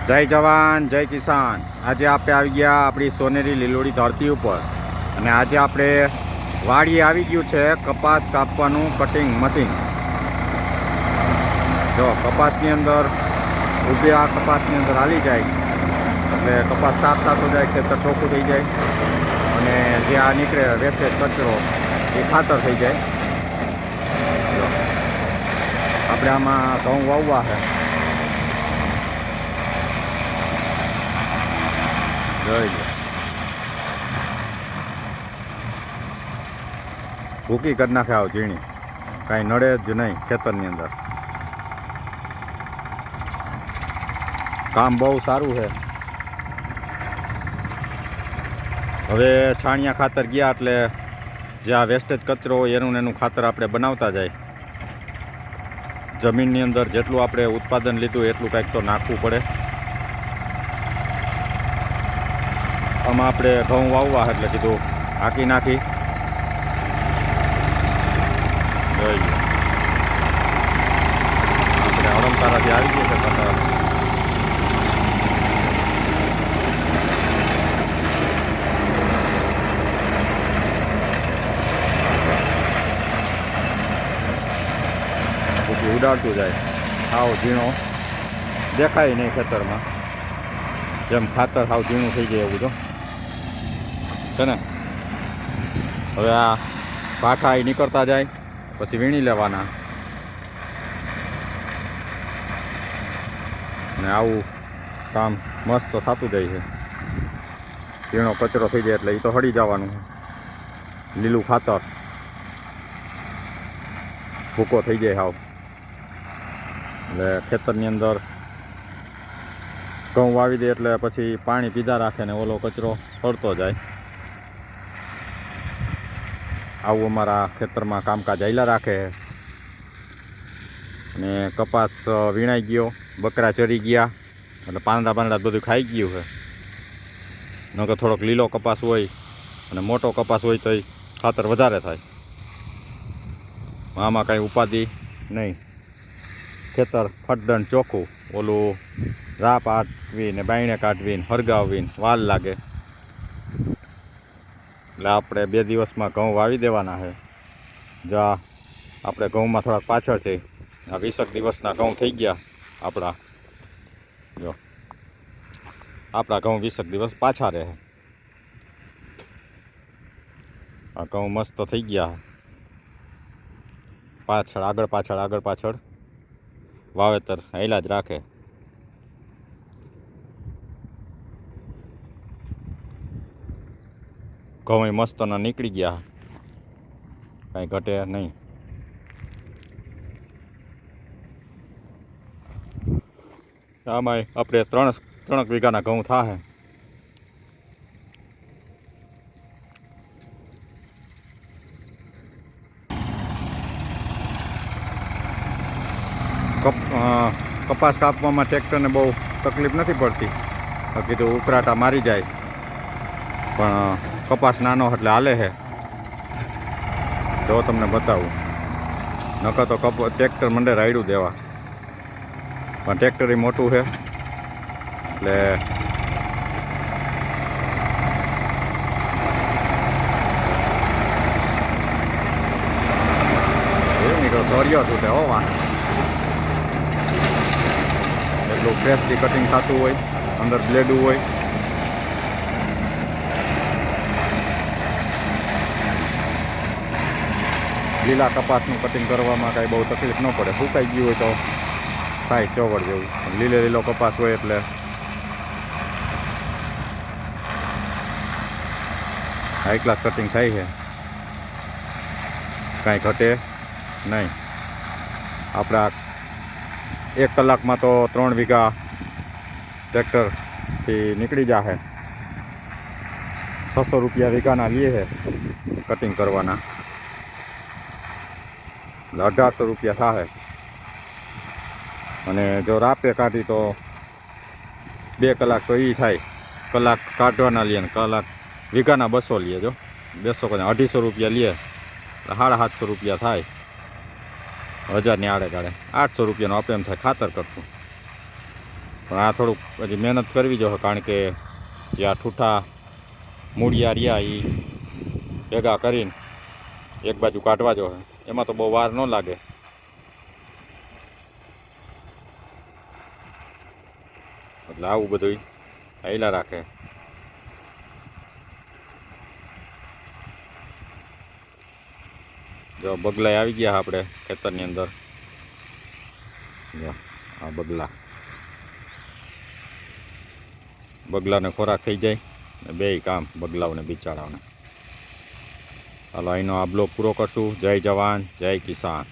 જય જવાન જય કિસાન। આજે આપણે આવી ગયા આપણી સોનેરી લીલોડી ધરતી ઉપર અને આજે આપણે વાડીએ આવી ગયું છે કપાસ કાપવાનું કટિંગ મશીન। જો કપાસની અંદર ઊભી આ કપાસની અંદર હાલી જાય એટલે કપાસ સાફ થતો જાય, ખેતર ચોખ્ખું થઈ જાય અને જે આ નીકળે વેસ્ટેજ કચરો એ ખાતર થઈ જાય। જો આપણે આમાં ઘઉં વાવવા છે। ભૂકી કરી નાખે આવ ઝીણી, કાંઈ નડે જ નહીં ખેતરની અંદર। કામ બહુ સારું છે। હવે છાણિયા ખાતર ગયા એટલે જે આ વેસ્ટેજ કચરો હોય એનું ખાતર આપણે બનાવતા જાય। જમીનની અંદર જેટલું આપણે ઉત્પાદન લીધું એટલું કંઈક તો નાખવું પડે। આમાં આપણે ઘઉં વાવવા એટલે કીધું હાંકી નાખી। આપણે હડમતારાથી આવી ગયું છે ખાતર। પછી ઉડાડતું જાય, સાવ ઝીણો દેખાય નહીં ખેતરમાં, જેમ ખાતર સાવ ઝીણું થઈ જાય એવું જો છે ને। હવે આ પાઠા એ નીકળતા જાય પછી વીણી લેવાના ને આવું કામ મસ્ત થતું જાય છે। ઝીણો કચરો થઈ જાય એટલે એ તો હળી જવાનું, લીલું ખાતર ભૂકો થઈ જાય સાવ। એટલે ખેતરની અંદર ઘઉં વાવી દે એટલે પછી પાણી પીધા રાખે ને ઓલો કચરો ફરતો જાય। આવું અમારા ખેતરમાં કામકાજ આયલા રાખે। અને કપાસ વીણાઈ ગયો, બકરા ચરી ગયા એટલે પાંદડા બધું ખાઈ ગયું છે। નકર થોડોક લીલો કપાસ હોય અને મોટો કપાસ હોય તો ખાતર વધારે થાય। આમાં કાંઈ ઉપાધિ નહીં, ખેતર ફટદણ ચોખ્ખું। ઓલું રાપ કાઢવી ને બાયણે કાઢવી ને હરગાવવી ને વાર લાગે। એટલે આપણે 2 દિવસમાં ઘઉં વાવી દેવાના છે। જા આપણે ઘઉંમાં થોડાક પાછળ છે, આ 20 દિવસના ઘઉં થઈ ગયા આપણા। જો આપણા ઘઉં 20 દિવસ પાછા રહે। આ ઘઉં મસ્ત થઈ ગયા, પાછળ આગળ પાછળ વાવેતર હાલ્યા જ રાખે। ઘઉં મસ્તના નીકળી ગયા, કાંઈ ઘટે નહીં। આમાં આપણે 3 વીઘાના ઘઉં થાય। કપાસ કાપવામાં ટ્રેક્ટરને બહુ તકલીફ નથી પડતી, કીધું ઉકરાટા મારી જાય પણ કપાસ નાનો એટલે હાલે છે। જો તમને બતાવું, નકર તો ટ્રેક્ટર મંડે રાયડું દેવા, પણ ટ્રેક્ટર એ મોટું છે એટલે ધોર્યો તૂટે હો વાહ, એટલું ફ્રેશથી કટિંગ થતું હોય, અંદર બ્લેડું હોય। લીલા કપાસનું કટિંગ કરવામાં કાંઈ બહુ તકલીફ ન પડે, સુકાઈ ગયું હોય તો થાય ચોવડ જેવું, પણ લીલો કપાસ હોય એટલે હાઈ ક્લાસ કટિંગ થાય છે, કાંઈ ઘટે નહીં। આપણા 1 કલાકમાં તો 3 વીઘા ટ્રેક્ટરથી નીકળી જશે। 600 રૂપિયા વીઘાના લે છે કટિંગ કરવાના, એટલે 1800 રૂપિયા થાય। અને જો રાપે કાઢી તો 2 કલાક તો એ થાય, કલાક કાઢવાના લે ને કલાક વીઘાના 200 લે। જો 200 કરીને 250 રૂપિયા લે, 750 રૂપિયા થાય। 1000ની આડે ગાળે 800 રૂપિયાનો આપણે એમ થાય ખાતર કરશું। પણ આ થોડુંક હજી મહેનત કરવી જોઈએ, કારણ કે જે આ ઠૂઠા મૂળિયા રહ્યા એ ભેગા કરીને એક બાજુ કાઢવા જોઈએ. એમાં તો બહુ વાર ન લાગે. એટલે આવું બધું હાઈલા રાખે. જો બગલા આવી ગયા આપણે ખેતરની અંદર. જો આ બગલાને ખોરાક થઈ જાય ને બેય કામ બગલાઓને બિચારાઓને. હાલો અહીંનો આ બ્લોગ પૂરો કરશું. જય જવાન જય કિસાન.